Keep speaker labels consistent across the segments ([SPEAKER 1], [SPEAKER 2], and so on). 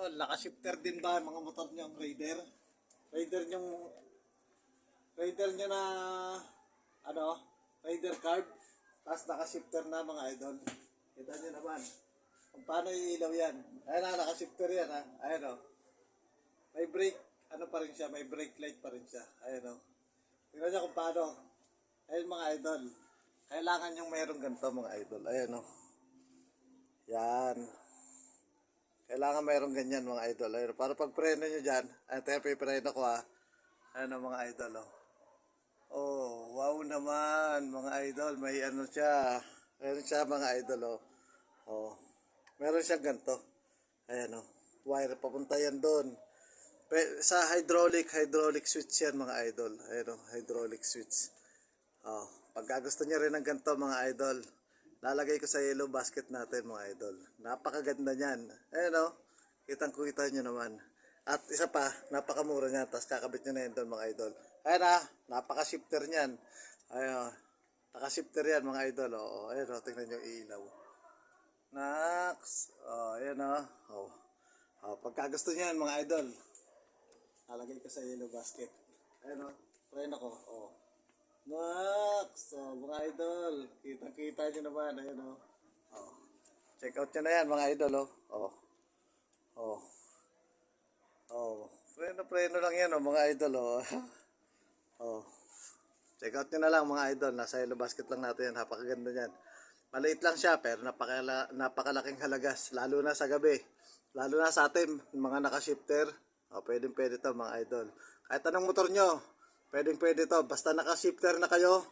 [SPEAKER 1] Tol, naka-shifter din ba ang mga motor niyo ang Raider? Raider niyong Raider niyo na ano, Raider carb. Tapos naka-shifter na mga idol. Kita niyo naman kung paano iilaw yan. Ayun na, naka-shifter yan ha. Ayun o. May brake, ano pa rin siya, may brake light pa rin siya. Ayun o. Tingnan niyo kung paano. Ayun mga idol. Kailangan yung mayroong ganito mga idol. Ayun o. Yan. Kailangan mayroong ganyan mga idol. Ayun, para pag preno nyo dyan, ay tayo pipreno ko ha. Ano mga idol oh. Oh, wow naman mga idol. May ano siya. Meron siya mga idol oh. Oh. Meron siyang ganito. Ayan oh. Wire papunta yan doon. Sa hydraulic switch yan mga idol. Ayan oh, hydraulic switch. Oh, pagka gusto niya rin ng ganito mga idol, lalagay ko sa yellow basket natin mga idol. Napakaganda niyan. Ayan o. Kitang-kita nyo naman. At isa pa, napakamura niyan. Tapos kakabit nyo na yun doon mga idol. Ayan ha. Napaka-shifter niyan. Ayan. Naka-shifter yan mga idol. O, ayan o. Tingnan nyo ilaw. Next. O, ayan o. O, pagka gusto niyan mga idol, lalagay ko sa yellow basket. Ayan o. Preno ko. O. Next. So, mga idol, kita-kita nyo naman. Ayan o. Oh. Check out nyo na yan mga idol oh. Oh. Oh. Oh. Preno lang yan oh mga idol oh. Oh. Check out nyo na lang mga idol. Nasa yellow basket lang natin yan. Napakaganda yan. Maliit lang siya pero napakalaking halagas. Lalo na sa gabi. Lalo na sa atin, mga naka-shifter. Oh, pwedeng pwede to mga idol. Kahit anong motor nyo, pwedeng pwede to. Basta naka-shifter na kayo.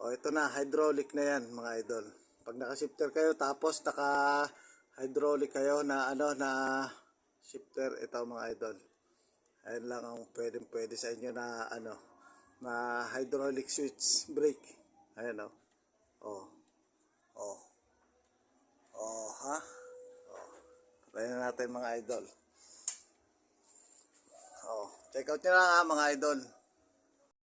[SPEAKER 1] Oh, ito na, hydraulic na yan mga idol. Pag naka-shifter kayo tapos naka-hydraulic kayo na ano na shifter, ito mga idol. Ayun lang ang pwede sa inyo na ano na hydraulic switch brake. Ayun oh. Oh. Oh. Oh, ha? Oh. Patayin na natin mga idol. Oh, check out nyo na mga idol.